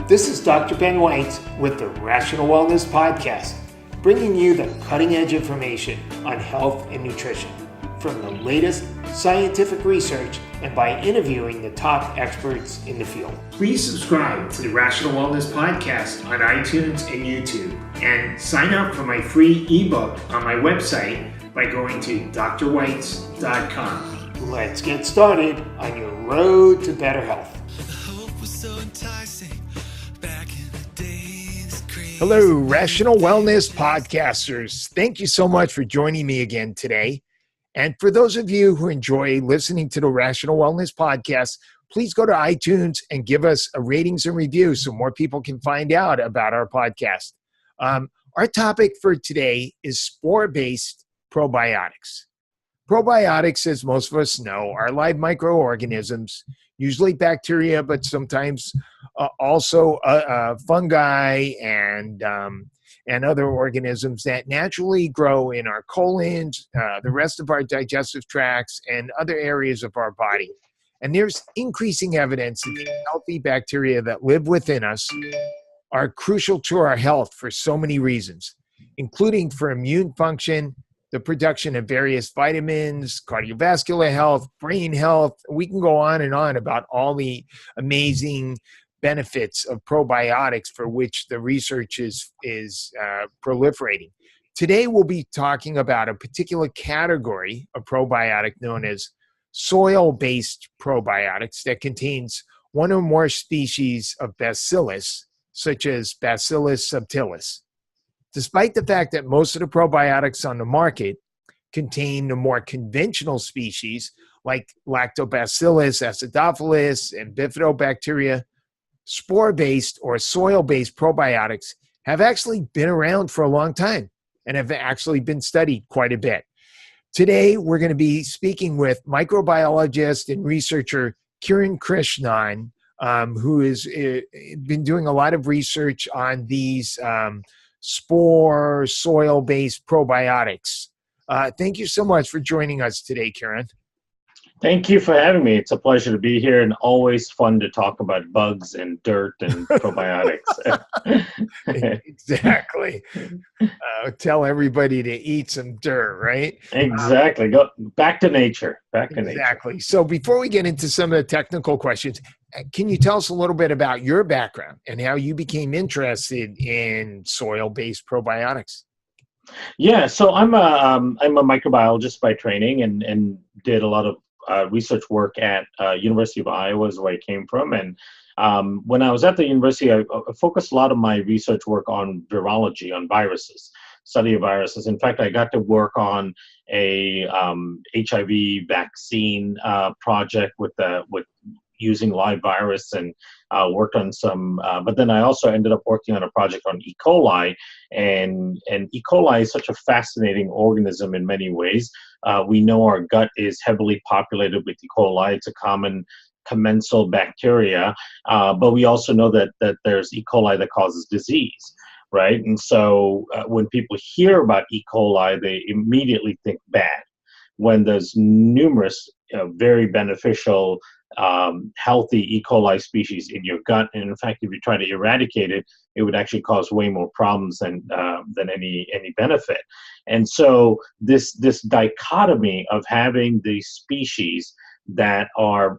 This is Dr. Ben Weitz with the Rational Wellness Podcast, bringing you the cutting edge information on health and nutrition from the latest scientific research and by interviewing the top experts in the field. Please subscribe to the Rational Wellness Podcast on iTunes and YouTube, and sign up for my free ebook on my website by going to drweitz.com. Let's get started on your road to better health. Hello, Rational Wellness Podcasters. Thank you so much for joining me again today. And for those of you who enjoy listening to the Rational Wellness Podcast, please go to iTunes and give us a ratings and review so more people can find out about our podcast. Our topic for today is spore-based probiotics. Probiotics, as most of us know, are live microorganisms, usually bacteria, but sometimes also fungi and other organisms that naturally grow in our colons, the rest of our digestive tracts, and other areas of our body. And there's increasing evidence that the healthy bacteria that live within us are crucial to our health for so many reasons, including for immune function, the production of various vitamins, cardiovascular health, brain health. We can go on and on about all the amazing benefits of probiotics for which the research is proliferating. Today, we'll be talking about a particular category of probiotic known as soil-based probiotics that contains one or more species of bacillus, such as Bacillus subtilis. Despite the fact that most of the probiotics on the market contain the more conventional species like Lactobacillus acidophilus and bifidobacteria, spore-based or soil-based probiotics have actually been around for a long time and have actually been studied quite a bit. Today, we're going to be speaking with microbiologist and researcher Kiran Krishnan, who has been doing a lot of research on these spore soil-based probiotics. Thank you so much for joining us today, Kiran. Thank you for having me. It's a pleasure to be here and always fun to talk about bugs and dirt and probiotics. Exactly. Tell everybody to eat some dirt, right? Exactly. Go back to nature. Exactly. So before we get into some of the technical questions, can you tell us a little bit about your background and how you became interested in soil-based probiotics? Yeah, so I'm a microbiologist by training and did a lot of research work at University of Iowa is where I came from. And when I was at the university, I focused a lot of my research work on virology, on viruses, study of viruses. In fact, I got to work on a HIV vaccine project with using live virus and worked on some, but then I also ended up working on a project on E. coli, and E. coli is such a fascinating organism in many ways. We know our gut is heavily populated with E. coli. It's a common commensal bacteria, but we also know that there's E. coli that causes disease, right? And so when people hear about E. coli, they immediately think bad, when there's numerous very beneficial healthy E. coli species in your gut, and in fact, if you try to eradicate it, it would actually cause way more problems than any benefit. And so this dichotomy of having these species that are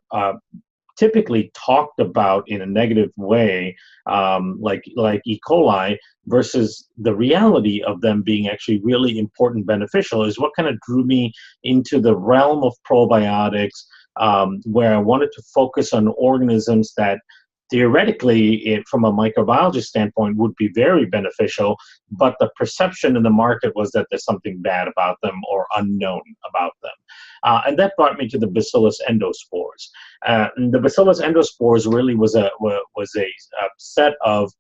typically talked about in a negative way, like E. coli, versus the reality of them being actually really important, beneficial, is what kind of drew me into the realm of probiotics, where I wanted to focus on organisms that theoretically, from a microbiologist standpoint, would be very beneficial, but the perception in the market was that there's something bad about them or unknown about them. And that brought me to the Bacillus endospores. And the Bacillus endospores really was a set of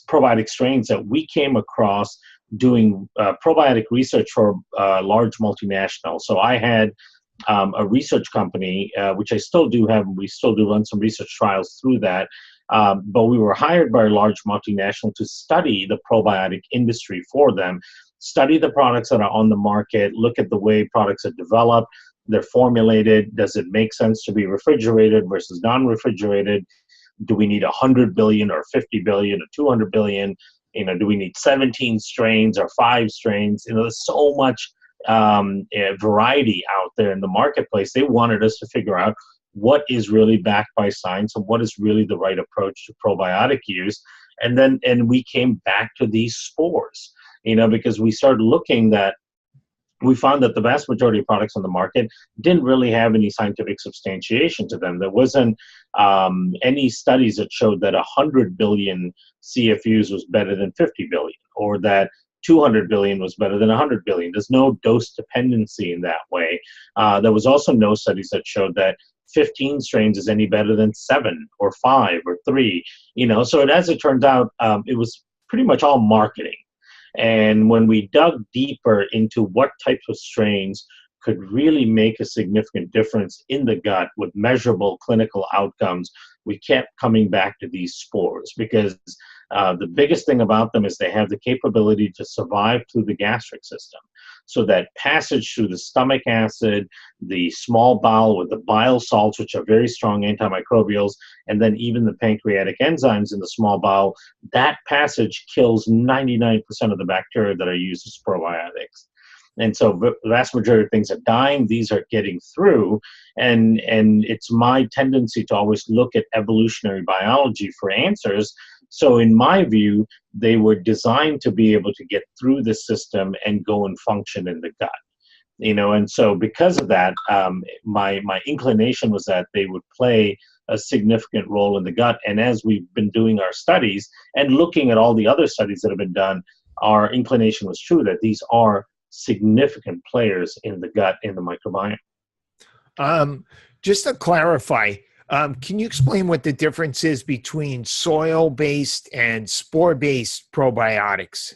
probiotic strains that we came across doing probiotic research for large multinationals. So I had a research company, which I still do have, we still do run some research trials through that, but we were hired by a large multinational to study the probiotic industry for them, study the products that are on the market, look at the way products are developed, they're formulated, does it make sense to be refrigerated versus non-refrigerated, do we need 100 billion or 50 billion or 200 billion? Do we need 17 strains or 5 strains? There's so much variety out there in the marketplace. They wanted us to figure out what is really backed by science and what is really the right approach to probiotic use. And we came back to these spores, because we started looking we found that the vast majority of products on the market didn't really have any scientific substantiation to them. There wasn't any studies that showed that 100 billion CFUs was better than 50 billion, or that 200 billion was better than 100 billion. There's no dose dependency in that way. There was also no studies that showed that 15 strains is any better than 7 or 5 or 3. So as it turns out, it was pretty much all marketing. And when we dug deeper into what types of strains could really make a significant difference in the gut with measurable clinical outcomes, we kept coming back to these spores, because the biggest thing about them is they have the capability to survive through the gastric system. So that passage through the stomach acid, the small bowel with the bile salts, which are very strong antimicrobials, and then even the pancreatic enzymes in the small bowel, that passage kills 99% of the bacteria that are used as probiotics. And so the vast majority of things are dying, these are getting through, and it's my tendency to always look at evolutionary biology for answers. So in my view, they were designed to be able to get through the system and go and function in the gut. And so because of that, my inclination was that they would play a significant role in the gut. And as we've been doing our studies and looking at all the other studies that have been done, our inclination was true that these are significant players in the gut, in the microbiome. Just to clarify, can you explain what the difference is between soil-based and spore-based probiotics?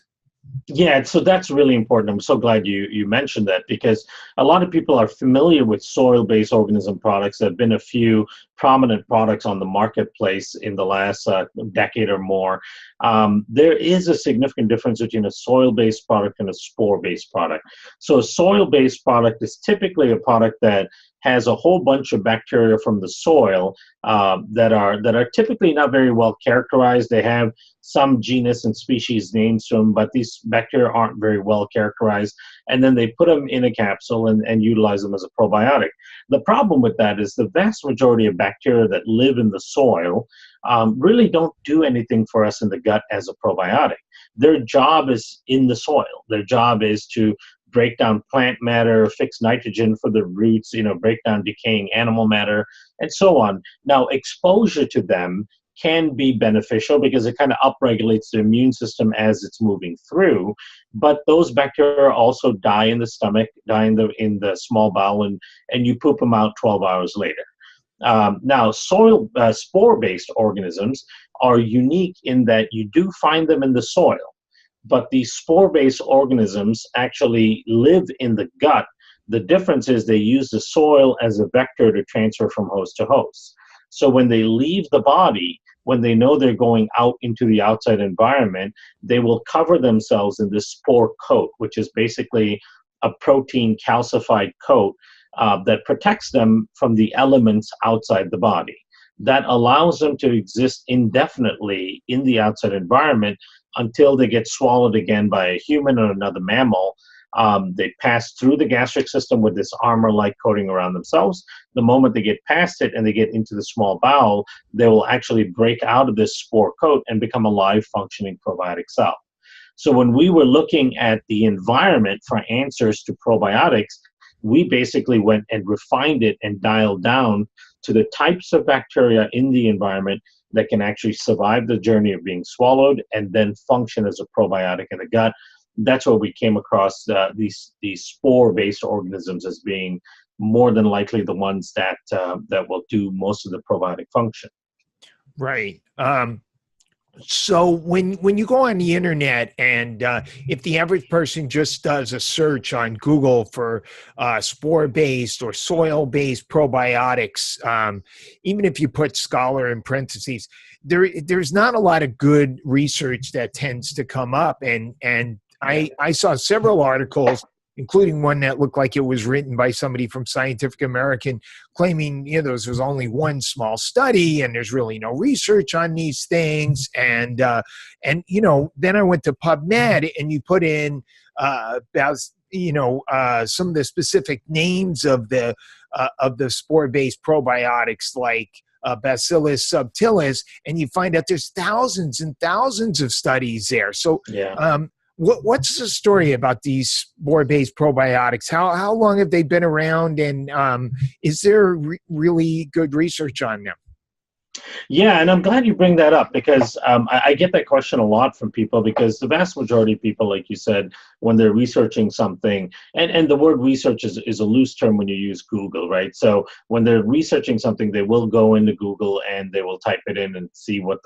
Yeah, so that's really important. I'm so glad you mentioned that, because a lot of people are familiar with soil-based organism products. There have been a few prominent products on the marketplace in the last decade or more. There is a significant difference between a soil-based product and a spore-based product. So a soil-based product is typically a product that has a whole bunch of bacteria from the soil that are typically not very well characterized. They have some genus and species names to them, but these bacteria aren't very well characterized. And then they put them in a capsule and utilize them as a probiotic. The problem with that is the vast majority of bacteria that live in the soil really don't do anything for us in the gut as a probiotic. Their job is in the soil. Their job is to break down plant matter, fix nitrogen for the roots, break down decaying animal matter, and so on. Now, exposure to them can be beneficial because it kind of upregulates the immune system as it's moving through. But those bacteria also die in the stomach, die in the small bowel, and you poop them out 12 hours later. Now, spore-based organisms are unique in that you do find them in the soil. But these spore-based organisms actually live in the gut. The difference is they use the soil as a vector to transfer from host to host. So when they leave the body, when they know they're going out into the outside environment, they will cover themselves in this spore coat, which is basically a protein calcified coat that protects them from the elements outside the body. That allows them to exist indefinitely in the outside environment until they get swallowed again by a human or another mammal. They pass through the gastric system with this armor-like coating around themselves. The moment they get past it and they get into the small bowel, they will actually break out of this spore coat and become a live functioning probiotic cell. So when we were looking at the environment for answers to probiotics, we basically went and refined it and dialed down to the types of bacteria in the environment that can actually survive the journey of being swallowed and then function as a probiotic in the gut. That's where we came across these spore-based organisms as being more than likely the ones that will do most of the probiotic function. Right. So when you go on the internet and if the average person just does a search on Google for spore-based or soil-based probiotics, even if you put scholar in parentheses, there's not a lot of good research that tends to come up. And I saw several articles, including one that looked like it was written by somebody from Scientific American, claiming, there was only one small study and there's really no research on these things. And then I went to PubMed, and you put in about some of the specific names of the spore-based probiotics, like Bacillus subtilis, and you find out there's thousands and thousands of studies there. So, what's the story about these spore-based probiotics? How long have they been around, and is there really good research on them? Yeah, and I'm glad you bring that up, because I get that question a lot from people, because the vast majority of people, like you said, when they're researching something, and the word research is a loose term when you use Google, right? So when they're researching something, they will go into Google and they will type it in and see what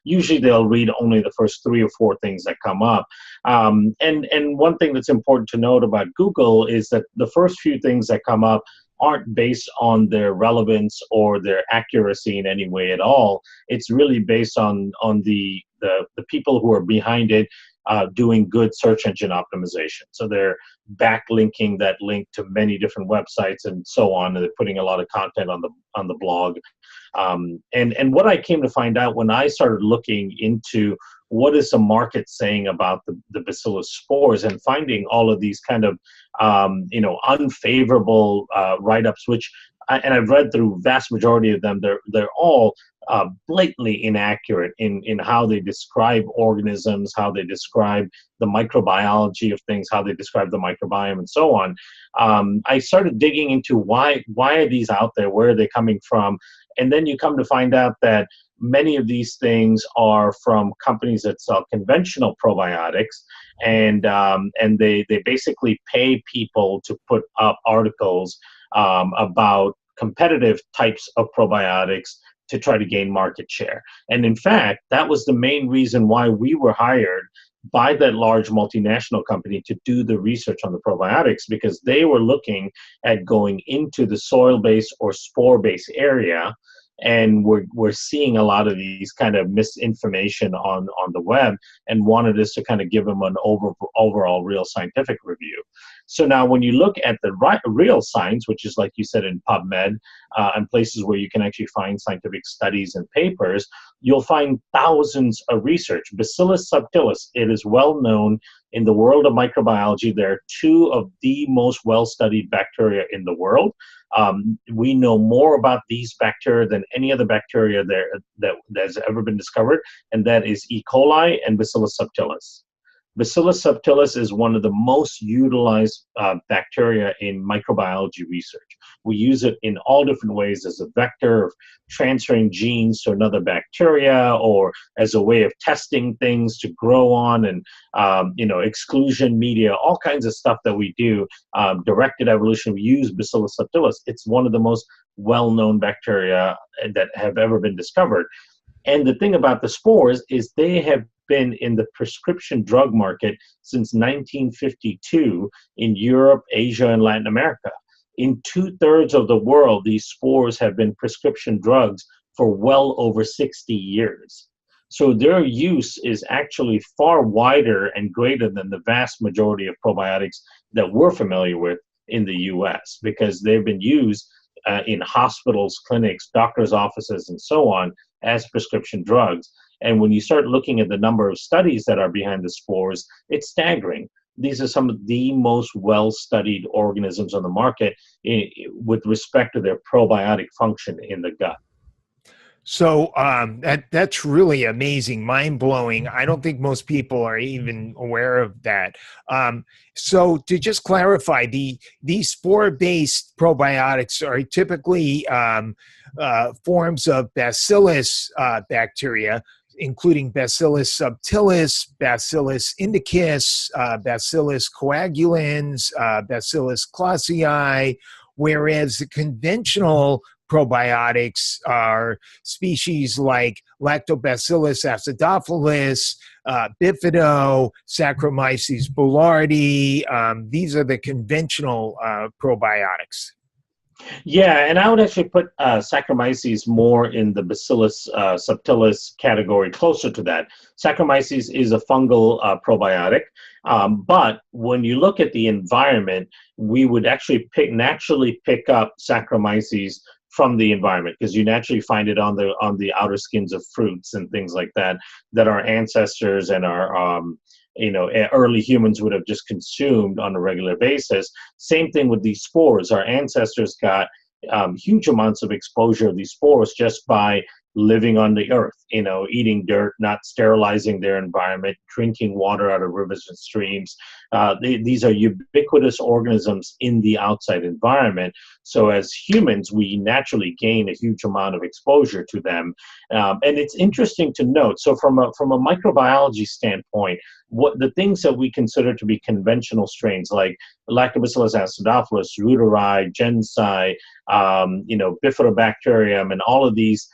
usually they'll read only the first 3 or 4 things that come up. And one thing that's important to note about Google is that the first few things that come up aren't based on their relevance or their accuracy in any way at all. It's really based on the people who are behind it doing good search engine optimization. So they're backlinking that link to many different websites and so on, and they're putting a lot of content on the blog. And what I came to find out when I started looking into what is the market saying about the bacillus spores, and finding all of these kind of unfavorable write-ups, which I've read through vast majority of them, they're all blatantly inaccurate in how they describe organisms, how they describe the microbiology of things, how they describe the microbiome, and so on. I started digging into why are these out there, where are they coming from, and then you come to find out that many of these things are from companies that sell conventional probiotics, and they basically pay people to put up articles about competitive types of probiotics to try to gain market share. And in fact, that was the main reason why we were hired by that large multinational company to do the research on the probiotics, because they were looking at going into the soil-based or spore-based area, and we're seeing a lot of these kind of misinformation on the web, and wanted us to kind of give them an overall real scientific review. So now when you look at the real science, which is like you said in PubMed, and places where you can actually find scientific studies and papers, you'll find thousands of research. Bacillus subtilis, it is well known in the world of microbiology. There are 2 of the most well-studied bacteria in the world. We know more about these bacteria than any other bacteria that has ever been discovered, and that is E. coli and Bacillus subtilis. Bacillus subtilis is one of the most utilized bacteria in microbiology research. We use it in all different ways, as a vector of transferring genes to another bacteria, or as a way of testing things to grow on, and exclusion media, all kinds of stuff that we do. Directed evolution, we use Bacillus subtilis. It's one of the most well-known bacteria that have ever been discovered. And the thing about the spores is they have been in the prescription drug market since 1952 in Europe, Asia, and Latin America. In 2/3 of the world, these spores have been prescription drugs for well over 60 years. So their use is actually far wider and greater than the vast majority of probiotics that we're familiar with in the US, because they've been used in hospitals, clinics, doctors' offices, and so on as prescription drugs. And when you start looking at the number of studies that are behind the spores, it's staggering. These are some of the most well-studied organisms on the market with respect to their probiotic function in the gut. So that's really amazing, mind-blowing. I don't think most people are even aware of that. So to just clarify, these spore-based probiotics are typically forms of bacillus bacteria, including Bacillus subtilis, Bacillus indicus, Bacillus coagulans, Bacillus clausii, whereas the conventional probiotics are species like Lactobacillus acidophilus, Bifido, Saccharomyces boulardii. These are the conventional probiotics. Yeah, and I would actually put Saccharomyces more in the Bacillus subtilis category, closer to that. Saccharomyces is a fungal probiotic, but when you look at the environment, we would actually naturally pick up Saccharomyces from the environment, because you naturally find it on the outer skins of fruits and things like that that our ancestors and our early humans would have just consumed on a regular basis. Same thing with these spores. Our ancestors got huge amounts of exposure of these spores just by living on the earth, eating dirt, not sterilizing their environment, drinking water out of rivers and streams. These are ubiquitous organisms in the outside environment. So as humans, we naturally gain a huge amount of exposure to them. And it's interesting to note, so from a microbiology standpoint, what the things that we consider to be conventional strains like Lactobacillus acidophilus, reuteri, gensi, bifidobacterium, and all of these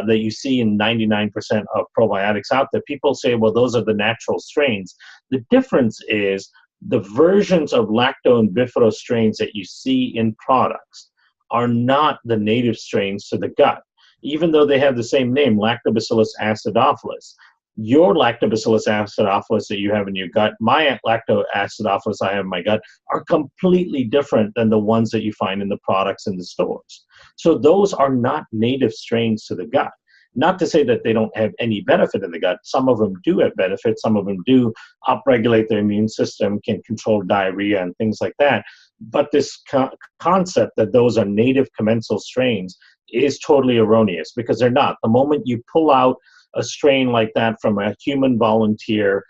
that you see in 99% of probiotics out there, people say, well, those are the natural strains. The difference is the versions of lacto and bifido strains that you see in products are not the native strains to the gut, even though they have the same name, Lactobacillus acidophilus. Your Lactobacillus acidophilus that you have in your gut, my Lactobacillus I have in my gut, are completely different than the ones that you find in the products in the stores. So those are not native strains to the gut. Not to say that they don't have any benefit in the gut. Some of them do have benefit. Some of them do upregulate the immune system, can control diarrhea and things like that. But this concept that those are native commensal strains is totally erroneous, because they're not. The moment you pull out a strain like that from a human volunteer,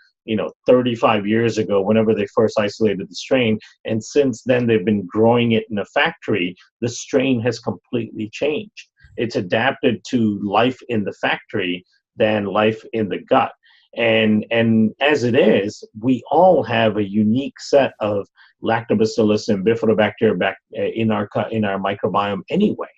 35 years ago, whenever they first isolated the strain, and since then they've been growing it in a factory, the strain has completely changed. It's adapted to life in the factory than life in the gut. And as it is, we all have a unique set of lactobacillus and bifidobacteria in our microbiome anyway.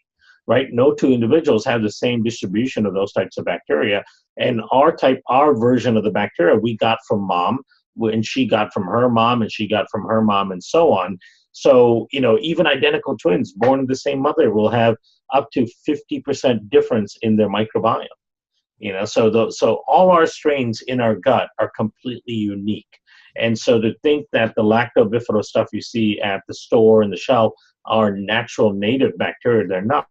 Right? No two individuals have the same distribution of those types of bacteria. And our version of the bacteria we got from mom, and she got from her mom, and she got from her mom, and so on. So, even identical twins born of the same mother will have up to 50% difference in their microbiome. So all our strains in our gut are completely unique. And so to think that the lactobifido stuff you see at the store and the shelf are natural native bacteria, they're not.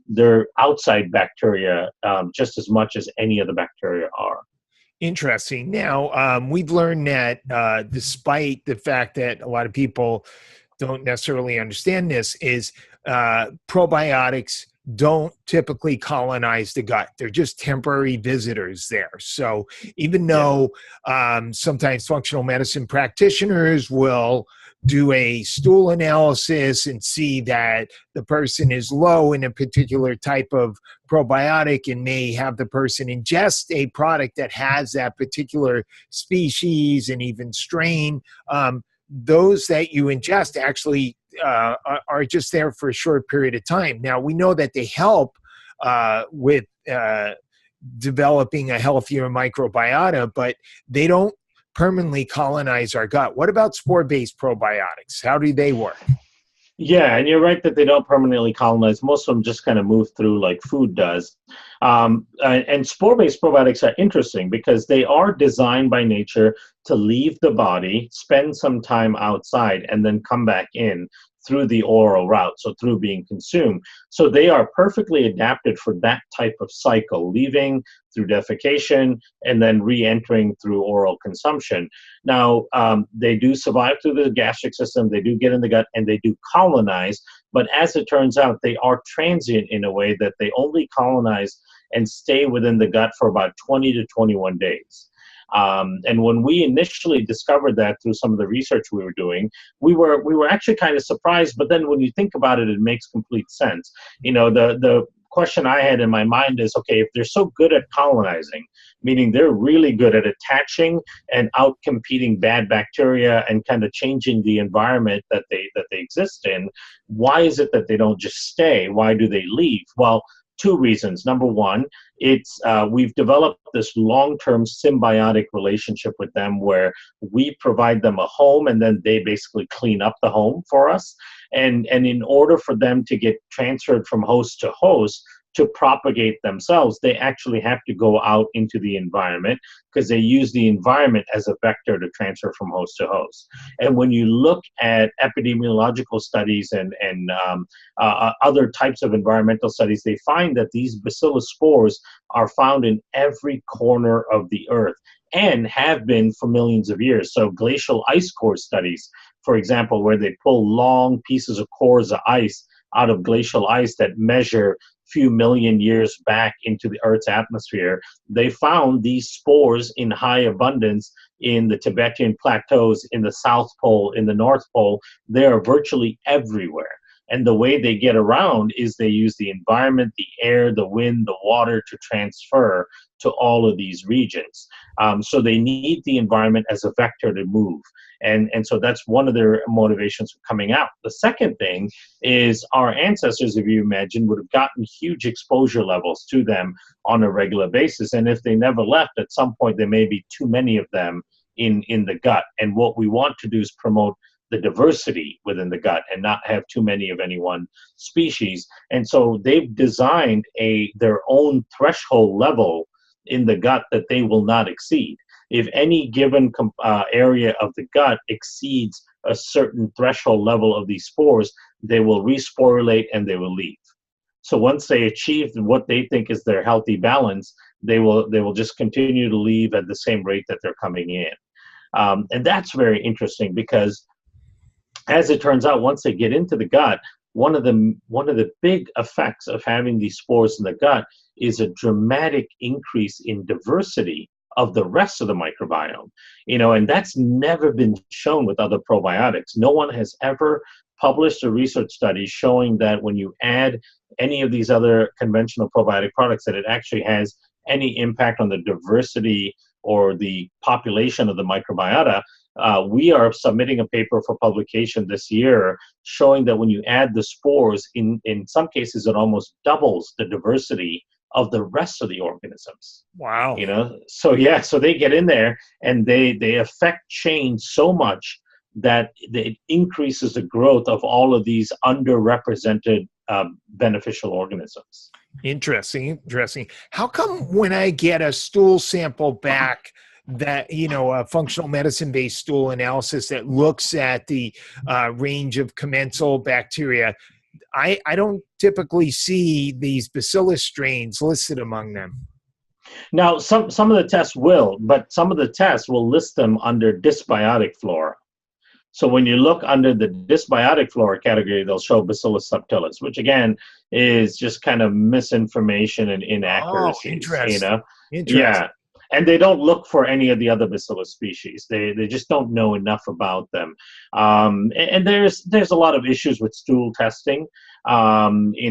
They're outside bacteria just as much as any of the bacteria are. Interesting. Now, we've learned that despite the fact that a lot of people don't necessarily understand this, is probiotics don't typically colonize the gut. They're just temporary visitors there. So even though sometimes functional medicine practitioners will do a stool analysis and see that the person is low in a particular type of probiotic and may have the person ingest a product that has that particular species and even strain, those that you ingest actually are just there for a short period of time. Now, we know that they help with developing a healthier microbiota, but they don't permanently colonize our gut. What about spore-based probiotics? How do they work? Yeah, and you're right that they don't permanently colonize. Most of them just kind of move through like food does. And spore-based probiotics are interesting because they are designed by nature to leave the body, spend some time outside, and then come back in through the oral route, so through being consumed. So they are perfectly adapted for that type of cycle, leaving through defecation and then re-entering through oral consumption. Now, they do survive through the gastric system, they do get in the gut, and they do colonize, but as it turns out, they are transient in a way that they only colonize and stay within the gut for about 20 to 21 days. And when we initially discovered that through some of the research we were doing, we were actually kind of surprised. But then when you think about it, it makes complete sense. The question I had in my mind is, okay, if they're so good at colonizing, meaning they're really good at attaching and outcompeting bad bacteria and kind of changing the environment that they exist in, why is it that they don't just stay? Why do they leave? Well, two reasons. Number one, we've developed this long-term symbiotic relationship with them where we provide them a home and then they basically clean up the home for us. And in order for them to get transferred from host to host, to propagate themselves, they actually have to go out into the environment because they use the environment as a vector to transfer from host to host. And when you look at epidemiological studies and other types of environmental studies, they find that these bacillus spores are found in every corner of the earth and have been for millions of years. So glacial ice core studies, for example, where they pull long pieces of cores of ice out of glacial ice that measure few million years back into the Earth's atmosphere, they found these spores in high abundance in the Tibetan plateaus, in the South Pole, in the North Pole. They are virtually everywhere. And the way they get around is they use the environment, the air, the wind, the water to transfer to all of these regions. So they need the environment as a vector to move. And so that's one of their motivations for coming out. The second thing is our ancestors, if you imagine, would have gotten huge exposure levels to them on a regular basis. And if they never left, at some point there may be too many of them in the gut. And what we want to do is promote the diversity within the gut and not have too many of any one species. And so they've designed their own threshold level in the gut that they will not exceed. If any given area of the gut exceeds a certain threshold level of these spores, they will resporulate and they will leave. So once they achieve what they think is their healthy balance, they will just continue to leave at the same rate that they're coming in. And that's very interesting because, as it turns out, once they get into the gut, one of the big effects of having these spores in the gut is a dramatic increase in diversity of the rest of the microbiome. And that's never been shown with other probiotics. No one has ever published a research study showing that when you add any of these other conventional probiotic products, that it actually has any impact on the diversity or the population of the microbiota. We are submitting a paper for publication this year showing that when you add the spores, in some cases, it almost doubles the diversity of the rest of the organisms. Wow. So they get in there and they affect change so much that it increases the growth of all of these underrepresented beneficial organisms. Interesting. How come when I get a stool sample back, that a functional medicine-based stool analysis that looks at the range of commensal bacteria, I don't typically see these bacillus strains listed among them? Now, some of the tests will, but some of the tests will list them under dysbiotic flora. So when you look under the dysbiotic flora category, they'll show Bacillus subtilis, which again is just kind of misinformation and inaccuracies. Oh, interesting. Yeah. And they don't look for any of the other Bacillus species. They just don't know enough about them. And there's a lot of issues with stool testing. The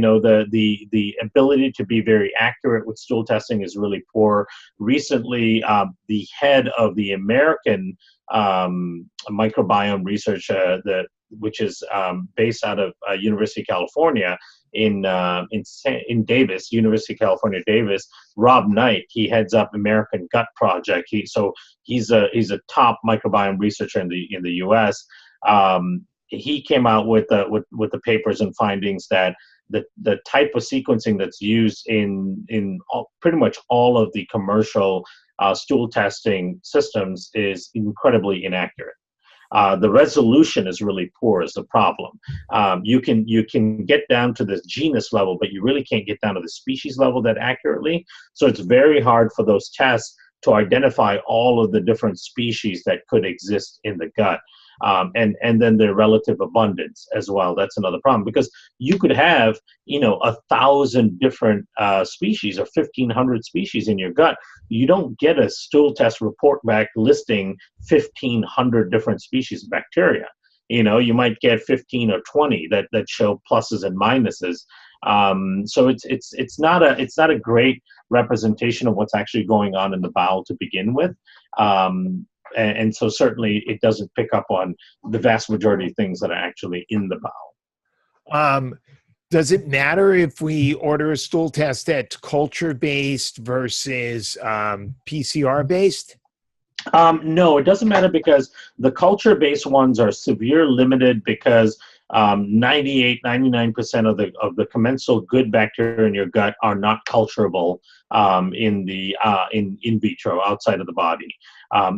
ability to be very accurate with stool testing is really poor. Recently, the head of the American microbiome research, which is based out of University of California in Davis, University of California, Davis, Rob Knight, he heads up American Gut Project. He's a top microbiome researcher in the U.S. He came out with the papers and findings that the type of sequencing that's used in pretty much all of the commercial stool testing systems is incredibly inaccurate. The resolution is really poor is the problem. You can get down to the genus level, but you really can't get down to the species level that accurately. So it's very hard for those tests to identify all of the different species that could exist in the gut. And then their relative abundance as well. That's another problem, because you could have 1,000 different species or 1,500 species in your gut. You don't get a stool test report back listing 1,500 different species of bacteria. You might get 15 or 20 that show pluses and minuses. So it's not a great representation of what's actually going on in the bowel to begin with. And so certainly it doesn't pick up on the vast majority of things that are actually in the bowel. Does it matter if we order a stool test that's culture-based versus PCR-based? No, it doesn't matter, because the culture-based ones are severe limited because 98, 99% of the commensal good bacteria in your gut are not culturable in vitro outside of the body.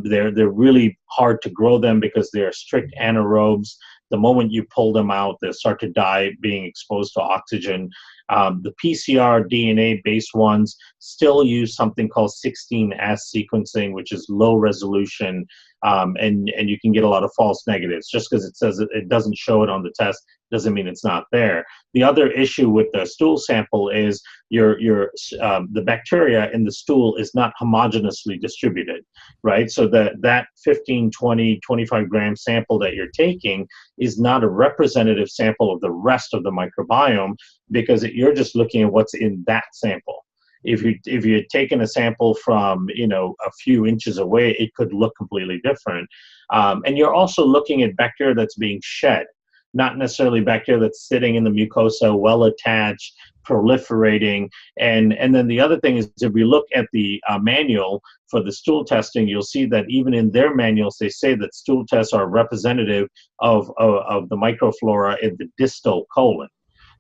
They're really hard to grow them because they're strict anaerobes. The moment you pull them out, they'll start to die being exposed to oxygen. The PCR DNA-based ones still use something called 16S sequencing, which is low resolution, and you can get a lot of false negatives. Just because it says it doesn't show it on the test doesn't mean it's not there. The other issue with the stool sample is the bacteria in the stool is not homogenously distributed, right? So that 15, 20, 25 gram sample that you're taking is not a representative sample of the rest of the microbiome, because you're just looking at what's in that sample. If you had taken a sample from a few inches away, it could look completely different. And you're also looking at bacteria that's being shed, not necessarily bacteria that's sitting in the mucosa, well attached, proliferating. And then the other thing is, if you look at the manual for the stool testing, you'll see that even in their manuals, they say that stool tests are representative of the microflora in the distal colon.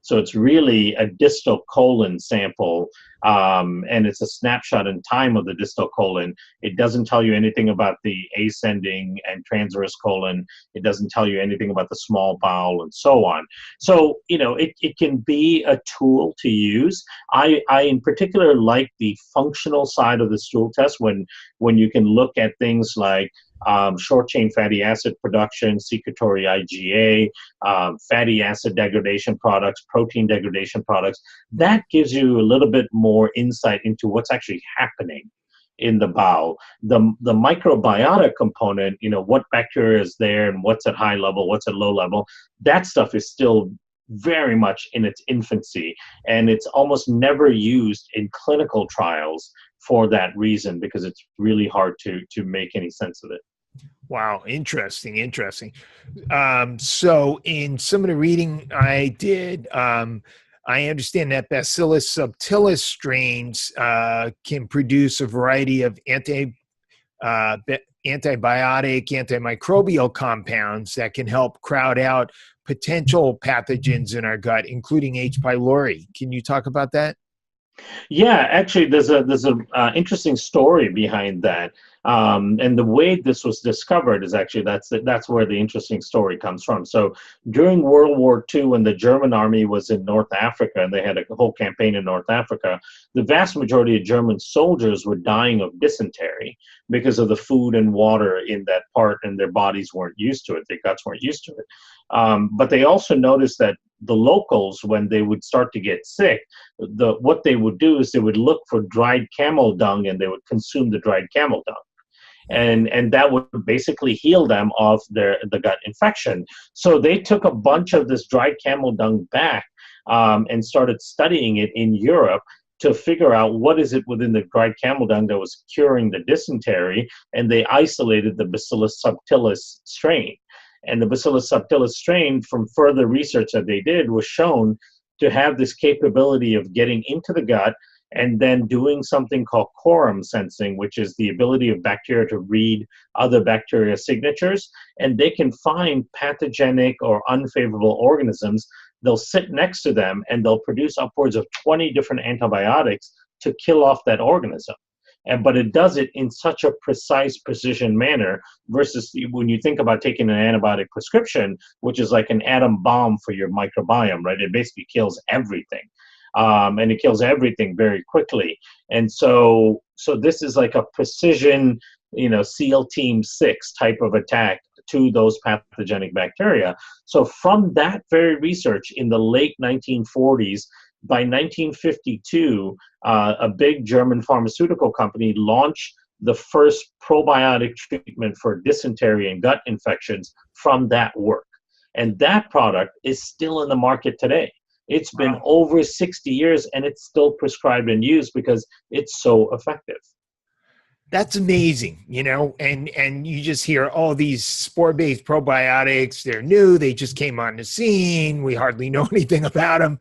So it's really a distal colon sample, and it's a snapshot in time of the distal colon. It doesn't tell you anything about the ascending and transverse colon. It doesn't tell you anything about the small bowel and so on. So, it can be a tool to use. I in particular like the functional side of the stool test when you can look at things like short chain fatty acid production, secretory IgA, fatty acid degradation products, protein degradation products. That gives you a little bit more insight into what's actually happening in the bowel. The microbiotic component, what bacteria is there and what's at high level, what's at low level, that stuff is still very much in its infancy, and it's almost never used in clinical trials for that reason, because it's really hard to make any sense of it. Wow, interesting. So in some of the reading I did, I understand that Bacillus subtilis strains can produce a variety of antibiotic, antimicrobial compounds that can help crowd out potential pathogens in our gut, including H. pylori. Can you talk about that? Yeah, actually, there's a interesting story behind that, and the way this was discovered is actually that's where the interesting story comes from. So during World War II, when the German army was in North Africa and they had a whole campaign in North Africa, the vast majority of German soldiers were dying of dysentery because of the food and water in that part, and their bodies weren't used to it. Their guts weren't used to it. But they also noticed that the locals, when they would start to get sick, what they would do is they would look for dried camel dung, and they would consume the dried camel dung. And that would basically heal them of the gut infection. So they took a bunch of this dried camel dung back and started studying it in Europe to figure out what is it within the dried camel dung that was curing the dysentery, and they isolated the Bacillus subtilis strain. And the Bacillus subtilis strain, from further research that they did, was shown to have this capability of getting into the gut and then doing something called quorum sensing, which is the ability of bacteria to read other bacteria signatures. And they can find pathogenic or unfavorable organisms. They'll sit next to them and they'll produce upwards of 20 different antibiotics to kill off that organism. But it does it in such a precise precision manner versus when you think about taking an antibiotic prescription, which is like an atom bomb for your microbiome, right? It basically kills everything. And it kills everything very quickly. And so this is like a precision, SEAL Team 6 type of attack to those pathogenic bacteria. So from that very research in the late 1940s, by 1952, a big German pharmaceutical company launched the first probiotic treatment for dysentery and gut infections from that work. And that product is still in the market today. It's been over 60 years and it's still prescribed and used because it's so effective. That's amazing, and you just hear all these spore-based probiotics. They're new. They just came on the scene. We hardly know anything about them.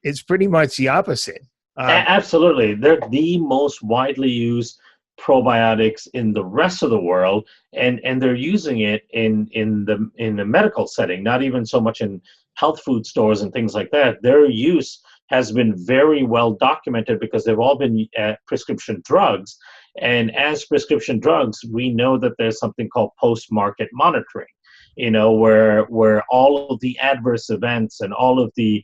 It's pretty much the opposite. Absolutely. They're the most widely used probiotics in the rest of the world, and they're using it in the medical setting, not even so much in health food stores and things like that. Their use has been very well documented because they've all been prescription drugs. And as prescription drugs, we know that there's something called post-market monitoring, where all of the adverse events and all of the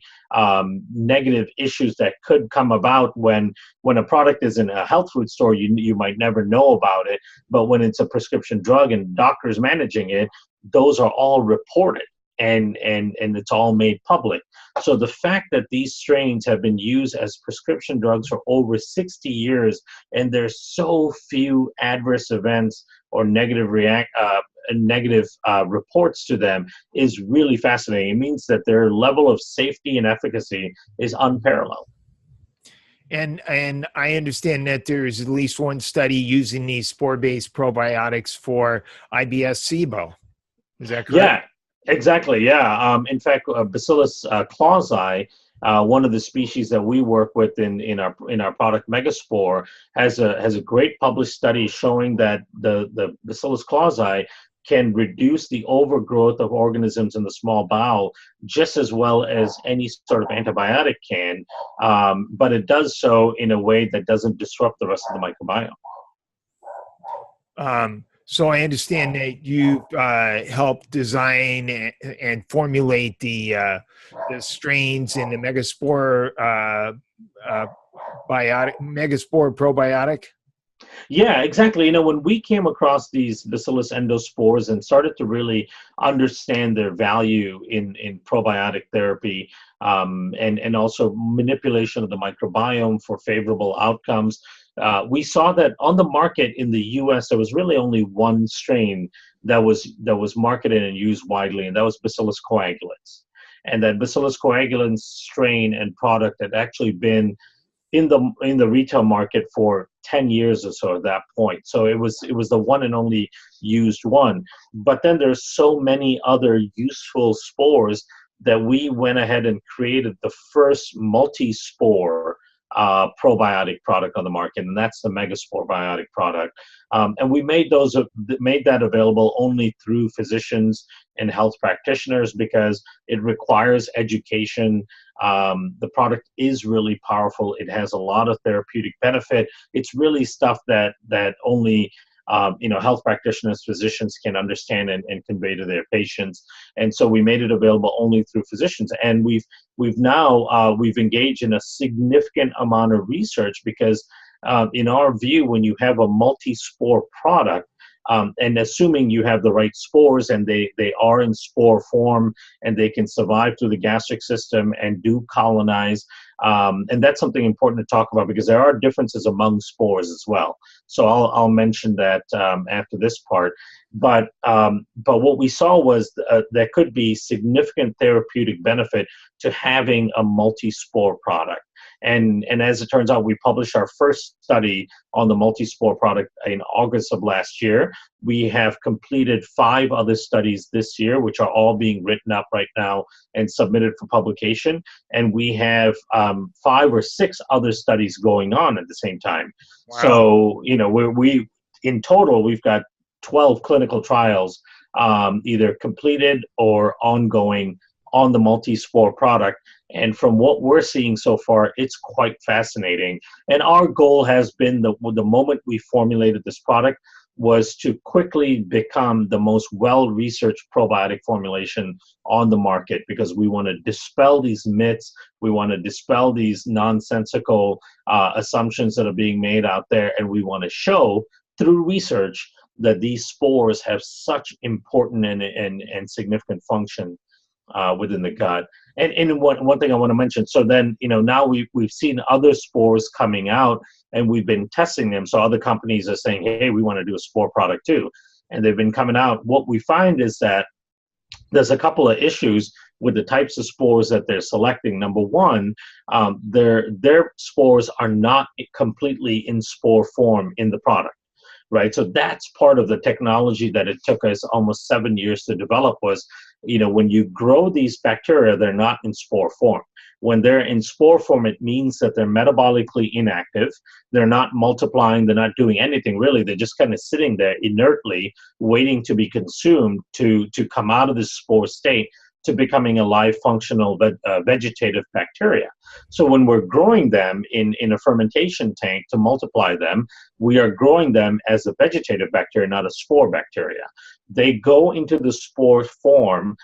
negative issues that could come about when a product is in a health food store, you might never know about it. But when it's a prescription drug and doctors managing it, those are all reported. And it's all made public. So the fact that these strains have been used as prescription drugs for over 60 years, and there's so few adverse events or negative reports to them, is really fascinating. It means that their level of safety and efficacy is unparalleled. And I understand that there's at least one study using these spore-based probiotics for IBS SIBO. Is that correct? Yeah. Exactly. Yeah. In fact, Bacillus clausi, one of the species that we work with in our product Megaspore, has a great published study showing that the Bacillus clausi can reduce the overgrowth of organisms in the small bowel just as well as any sort of antibiotic can, but it does so in a way that doesn't disrupt the rest of the microbiome. So I understand that you helped design and formulate the strains in the Megaspore Probiotic. Yeah, exactly. When we came across these Bacillus endospores and started to really understand their value in probiotic therapy, and also manipulation of the microbiome for favorable outcomes, we saw that on the market in the U.S. there was really only one strain that was marketed and used widely, and that was Bacillus coagulans. And that Bacillus coagulans strain and product had actually been in the retail market for 10 years or so at that point. So it was the one and only used one. But then there's so many other useful spores that we went ahead and created the first multi-spore probiotic product on the market, and that's the Megaspore Probiotic product. And we made that available only through physicians and health practitioners because it requires education. The product is really powerful. It has a lot of therapeutic benefit. It's really stuff that only health practitioners, physicians can understand and convey to their patients. And so we made it available only through physicians. And we've engaged in a significant amount of research because in our view, when you have a multi-spore product, and assuming you have the right spores and they are in spore form and they can survive through the gastric system and do colonize, and that's something important to talk about because there are differences among spores as well. So I'll mention that after this part. But what we saw was there could be significant therapeutic benefit to having a multi-spore product. And as it turns out, we published our first study on the multi-spore product in August of last year. We have completed 5 other studies this year, which are all being written up right now and submitted for publication. And we have 5 or 6 other studies going on at the same time. Wow. So, we in total, we've got 12 clinical trials either completed or ongoing on the multi-spore product. And from what we're seeing so far, it's quite fascinating. And our goal has been the moment we formulated this product was to quickly become the most well-researched probiotic formulation on the market because we want to dispel these myths. We want to dispel these nonsensical assumptions that are being made out there. And we want to show through research that these spores have such important and significant function within the gut. And one thing I want to mention, so then, now we've seen other spores coming out and we've been testing them. So other companies are saying, hey, we want to do a spore product too. And they've been coming out. What we find is that there's a couple of issues with the types of spores that they're selecting. Number one, their spores are not completely in spore form in the product. Right, so that's part of the technology that it took us almost 7 years to develop was, when you grow these bacteria, they're not in spore form. When they're in spore form, it means that they're metabolically inactive. They're not multiplying. They're not doing anything really. They're just kind of sitting there inertly, waiting to be consumed to come out of this spore state to becoming a live functional vegetative bacteria. So when we're growing them in a fermentation tank to multiply them, we are growing them as a vegetative bacteria, not a spore bacteria. They go into the spore form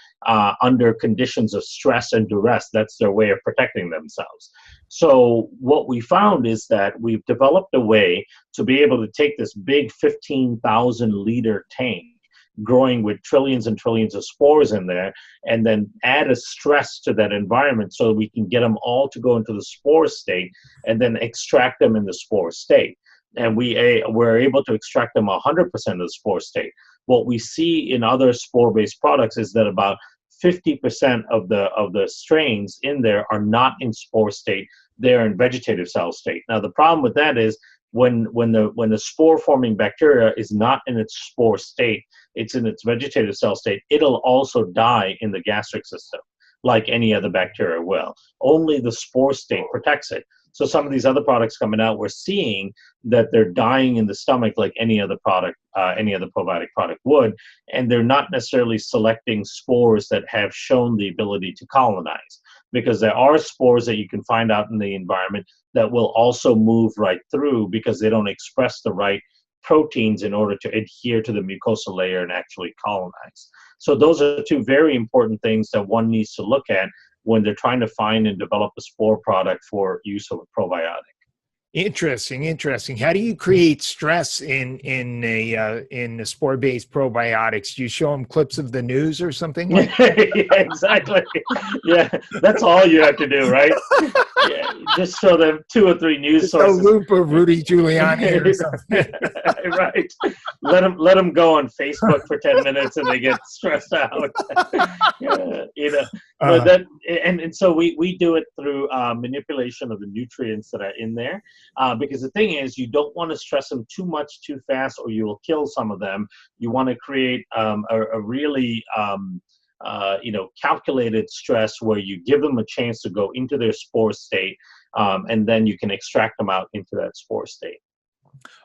under conditions of stress and duress. That's their way of protecting themselves. So what we found is that we've developed a way to be able to take this big 15,000 liter tank, growing with trillions and trillions of spores in there, and then add a stress to that environment so we can get them all to go into the spore state and then extract them in the spore state. And we're able to extract them 100% of the spore state. What we see in other spore-based products is that about 50% of the strains in there are not in spore state. They're in vegetative cell state. Now, the problem with that is when the spore-forming bacteria is not in its spore state, it's in its vegetative cell state, it'll also die in the gastric system, like any other bacteria will. Only the spore state protects it. So some of these other products coming out, we're seeing that they're dying in the stomach like any other product, any other probiotic product would, and they're not necessarily selecting spores that have shown the ability to colonize, because there are spores that you can find out in the environment that will also move right through because they don't express the right proteins in order to adhere to the mucosal layer and actually colonize. So those are two very important things that one needs to look at when they're trying to find and develop a spore product for use of a probiotic. Interesting. How do you create stress in the spore-based probiotics? Do you show them clips of the news or something like that? Yeah, exactly. Yeah, that's all you have to do, right? Yeah, just show them 2 or 3 news sources. A loop of Rudy Giuliani or something. Right. Let them go on Facebook for 10 minutes and they get stressed out. Yeah, you know. But that and so we do it through manipulation of the nutrients that are in there. Because the thing is, you don't want to stress them too much too fast or you will kill some of them. You want to create a really calculated stress where you give them a chance to go into their spore state, and then you can extract them out into that spore state.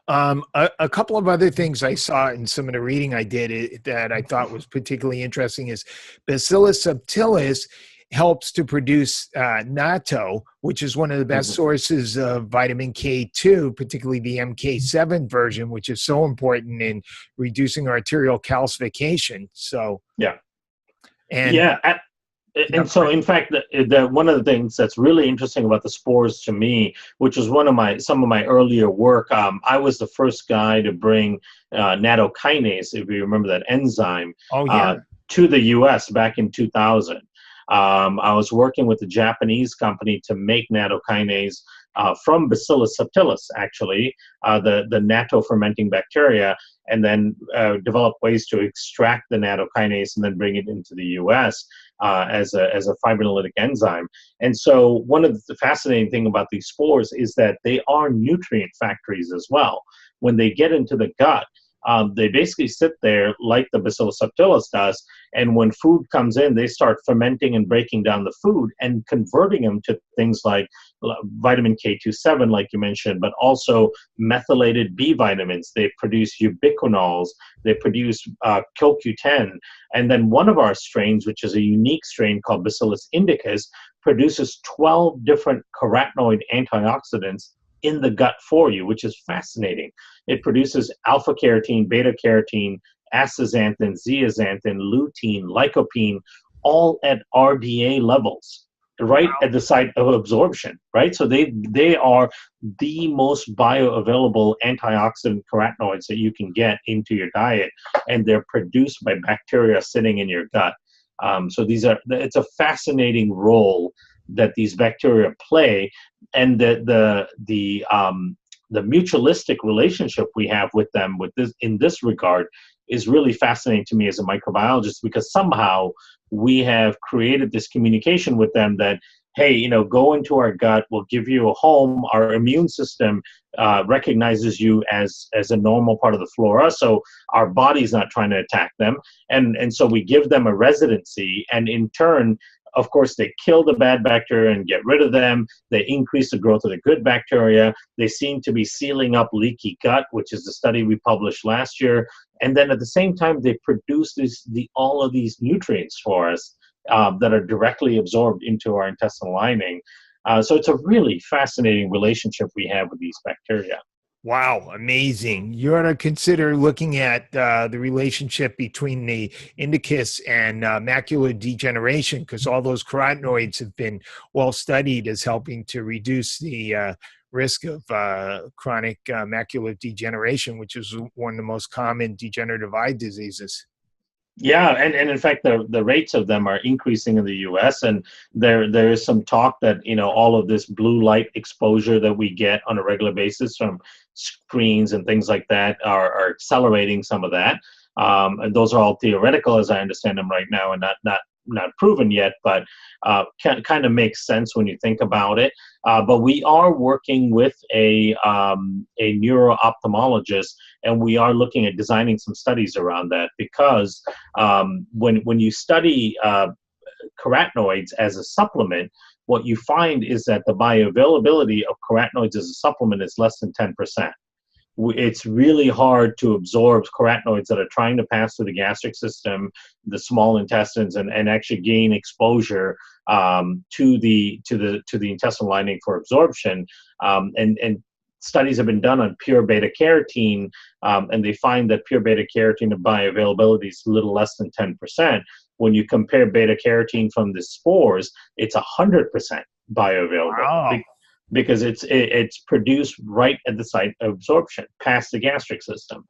A couple of other things I saw in some of the reading I did that I thought was particularly interesting is Bacillus subtilis helps to produce natto, which is one of the best sources of vitamin K2, particularly the MK7 version, which is so important in reducing arterial calcification. So and so in fact, one of the things that's really interesting about the spores to me, which was some of my earlier work, I was the first guy to bring nattokinase, if you remember that enzyme, to the US back in 2000. I was working with a Japanese company to make nattokinase from Bacillus subtilis, actually, the natto fermenting bacteria, and then develop ways to extract the nattokinase and then bring it into the U.S. As a fibrinolytic enzyme. And so one of the fascinating thing about these spores is that they are nutrient factories as well. When they get into the gut, they basically sit there like the Bacillus subtilis does, and when food comes in, they start fermenting and breaking down the food and converting them to things like vitamin K27, like you mentioned, but also methylated B vitamins. They produce ubiquinols, they produce CoQ10, and then one of our strains, which is a unique strain called Bacillus indicus, produces 12 different carotenoid antioxidants in the gut for you, which is fascinating. It produces alpha carotene, beta carotene, astaxanthin, zeaxanthin, lutein, lycopene, all at RDA levels, right at the site of absorption, right? So they are the most bioavailable antioxidant carotenoids that you can get into your diet, and they're produced by bacteria sitting in your gut. So it's a fascinating role that these bacteria play, and the mutualistic relationship we have with them in this regard is really fascinating to me as a microbiologist, because somehow we have created this communication with them that, hey, go into our gut, we'll give you a home. Our immune system recognizes you as a normal part of the flora, so our body's not trying to attack them. And so we give them a residency, and in turn, Of course, they kill the bad bacteria and get rid of them. They increase the growth of the good bacteria. They seem to be sealing up leaky gut, which is the study we published last year. And then at the same time, they produce all of these nutrients for us that are directly absorbed into our intestinal lining. So it's a really fascinating relationship we have with these bacteria. Wow, amazing. You ought to consider looking at the relationship between the indicus and macular degeneration, because all those carotenoids have been well studied as helping to reduce the risk of chronic macular degeneration, which is one of the most common degenerative eye diseases. Yeah, and in fact, the rates of them are increasing in the U.S. And there is some talk that, all of this blue light exposure that we get on a regular basis from screens and things like that are accelerating some of that. And those are all theoretical, as I understand them right now, and not proven yet, but kind of makes sense when you think about it. But we are working with a neuro-ophthalmologist, and we are looking at designing some studies around that, because when you study carotenoids as a supplement, what you find is that the bioavailability of carotenoids as a supplement is less than 10%. It's really hard to absorb carotenoids that are trying to pass through the gastric system, the small intestines, and actually gain exposure to the intestinal lining for absorption. And studies have been done on pure beta carotene, and they find that pure beta carotene bioavailability is a little less than 10%. When you compare beta carotene from the spores, it's 100% bioavailable. Wow. Because it's produced right at the site of absorption, past the gastric system.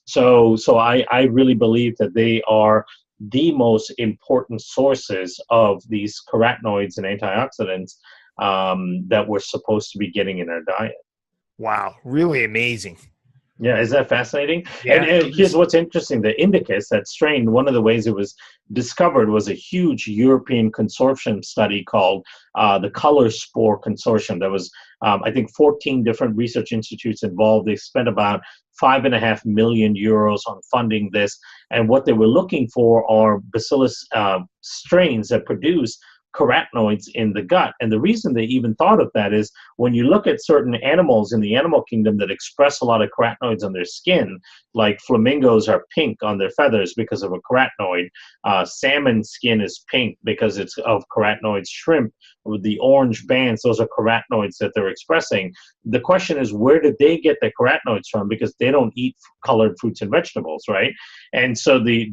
So I really believe that they are the most important sources of these carotenoids and antioxidants that we're supposed to be getting in our diet. Wow, really amazing. Yeah, is that fascinating? Yeah. And here's what's interesting. The indicus, that strain, one of the ways it was discovered was a huge European consortium study called the Color Spore Consortium. There was, I think, 14 different research institutes involved. They spent about €5.5 million on funding this. And what they were looking for are bacillus strains that produce carotenoids in the gut. And the reason they even thought of that is when you look at certain animals in the animal kingdom that express a lot of carotenoids on their skin, like flamingos are pink on their feathers because of a carotenoid. Salmon skin is pink because it's of carotenoids. Shrimp with the orange bands, those are carotenoids that they're expressing. The question is, where did they get their carotenoids from? Because they don't eat colored fruits and vegetables, right? And so the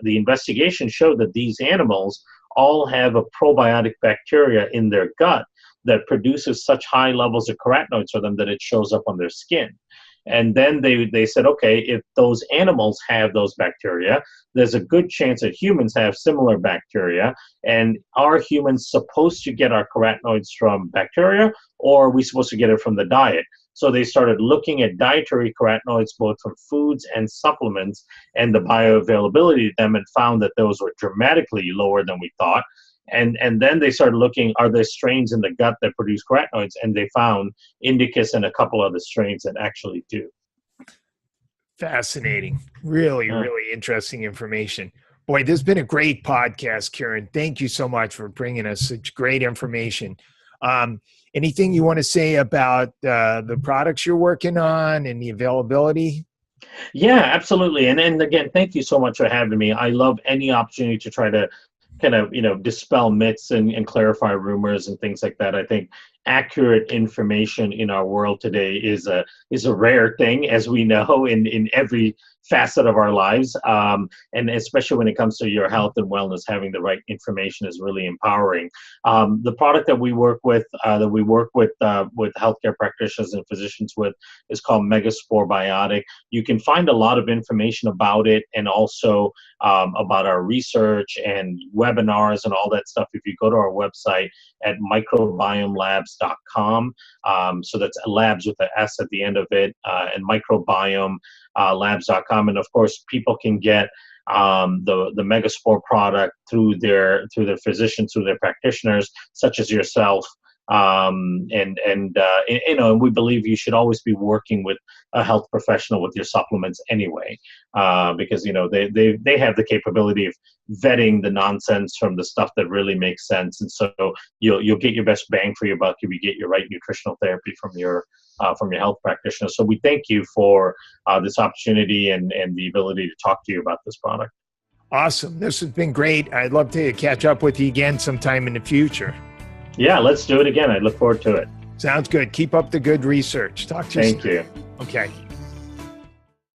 investigation showed that these animals all have a probiotic bacteria in their gut that produces such high levels of carotenoids for them that it shows up on their skin. And then they said, okay, if those animals have those bacteria, there's a good chance that humans have similar bacteria. And are humans supposed to get our carotenoids from bacteria, or are we supposed to get it from the diet? So they started looking at dietary carotenoids, both from foods and supplements, and the bioavailability of them, and found that those were dramatically lower than we thought. And then they started looking, are there strains in the gut that produce carotenoids? And they found indicus and a couple other strains that actually do. Fascinating. Really, really interesting information. Boy, this has been a great podcast, Kiran. Thank you so much for bringing us such great information. Anything you want to say about the products you're working on and the availability? Yeah, absolutely. And again, thank you so much for having me. I love any opportunity to try to kind of, dispel myths and clarify rumors and things like that. I think accurate information in our world today is a rare thing, as we know, in every facet of our lives. And especially when it comes to your health and wellness, having the right information is really empowering. The product that we work with healthcare practitioners and physicians with, is called Megaspore Probiotic. You can find a lot of information about it, and also about our research and webinars and all that stuff if you go to our website at microbiomelabs.com. So that's labs with the S at the end of it, and microbiomelabs.com. And of course, people can get the Megaspore product through their physicians, through their practitioners, such as yourself. And we believe you should always be working with a health professional with your supplements anyway, because they have the capability of vetting the nonsense from the stuff that really makes sense, and so you'll get your best bang for your buck if you get your right nutritional therapy from your health practitioner. So we thank you for this opportunity and the ability to talk to you about this product. Awesome. This has been great. I'd love to catch up with you again sometime in the future. Yeah, let's do it again. I look forward to it. Sounds good. Keep up the good research. Talk to you soon. Thank you. Okay.